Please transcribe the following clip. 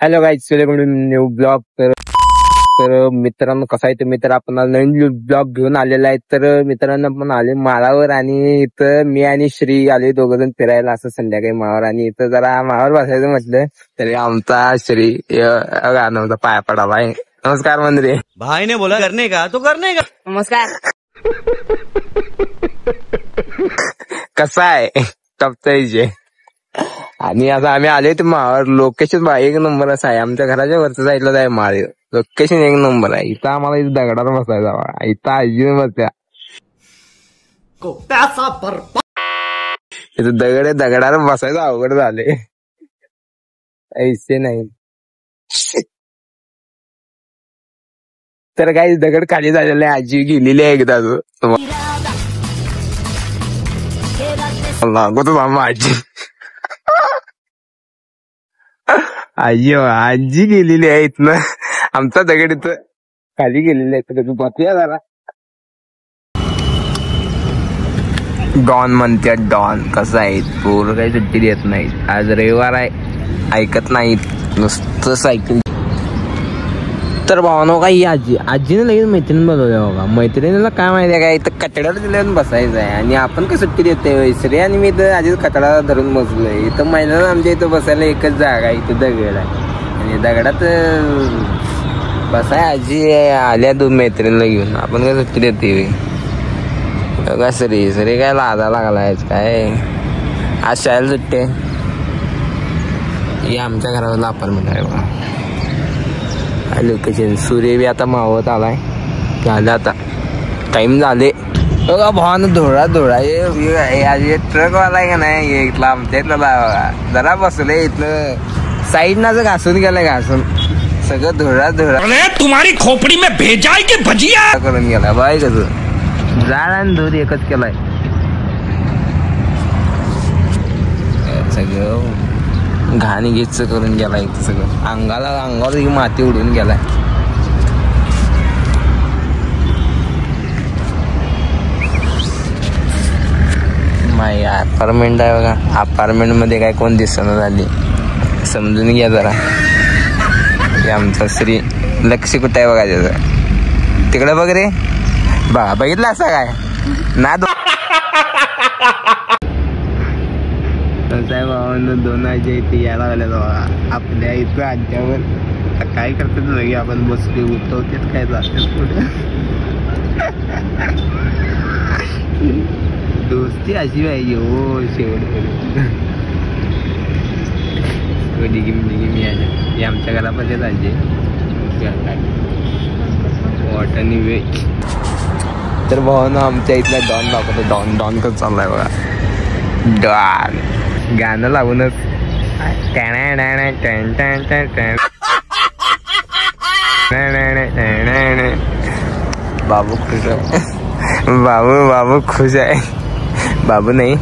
Hello guys, welcome to new blog. तर मित्रांनो, कसा आहे तर मित्र आपण नवीन ब्लॉग घेऊन आलेला आहे. तर मित्रांनो आपण आले माळावर आणि इथं मी आणि श्री आले दोघं फिरायला असं संध्याकाळी माळावर. आणि इथं जरा माळावर बसायचं म्हटलं तरी आमचा श्री गाणं होता पाया पडावा आहे. नमस्कार मंदिरे. भाई ने बोला करने का तो करने का. नमस्कार. कसा आहे टपचाईचे. आणि आता आम्ही आले ते माळावर. लोकेशन एक नंबर असं आहे. आमच्या घराच्या वरच्या साईडला आहे माळ. लोकेशन एक नंबर आहे. इथं आम्हाला इथं दगडावर बसायचा. इथं आजी बसत्या. इथं दगडावर बसायचं अवघड झाले. ऐसे नाही तर काही दगड खाली झालेले. आजी गेलेली आहे एकदा लागतो आजी. आजी गेलेली आहे इथनं. आमचा दगड इथं खाली गेलेला आहे. बघूया जरा. डॉन म्हणतात डॉन. कसं आहे पोरं काही सुट्टी देत नाहीत. आज रविवार आहे, ऐकत नाहीत, नुसतं सायकल. तर भावानो काही आजीने लगेच मैत्रीण बोलवल्या बघा. मैत्रिणीला काय माहिती आहे का, इथं कचड्याला दिल्यावर बसायचं आहे. आणि आपण काय सुट्टी देतोय श्री आणि मी तर आधीच कचडा धरून बसलोय. इथं महिन्याला आमच्या इथं बसायला एकच जागा आहे, इथं दगड आहे. आणि दगडात बसाय आजी आल्या दोन मैत्रिणीला घेऊन. आपण काय सुट्टी देते बघा. सरी काय लादा लागलाय काय. आज शाळेला सुट्टी. हे आमच्या घराला अपार्टमेंट आहे बघा. लोकेशन. सूर्य बी आता मावत आलाय. झालं आता टाइम झाले बघा. भावानं धुळा ट्रक वाला आहे का नाही इथला आमच्या इथला बघा. जरा बसले इथलं साईड ना घासून गेलाय. घासून सगळं धुळा तुम्हारी खोपडी में भेजाय की भजिया करून गेला. बाय कसं जाळ आणि धूर एकच केलाय सगळं. घाणी गीच करून गेलाय इथं सगळं. अंगावर ही माती उडून गेलाय. माय अपार्टमेंट आहे बघा. अपार्टमेंट मध्ये काय कोण दिसणं झाली. समजून घ्या जरा. आमचा श्री लक्ष कुठं आहे बघा त्याचं. तिकडे बघ रे बघा. बघितलं असं काय ना. भावानं दोन आजी इथे यायला लागल्या बघा. आपल्या इथं आज्यावर काय करतात लगे. आपण बसले उठवतेच काय जातात पुढे. दोस्ती अशी पाहिजे हो शेवटपर्यंत. डिगी आले आमच्या घरापर्यंत आजी वॉटरनी वे. तर भावानं आमच्या इथला डॉन दाखवतो. डॉन कसं चाललाय बघा. डॉन गाणं लावूनच बाबू खुश आहे. बाबू खुश आहे. बाबू नाही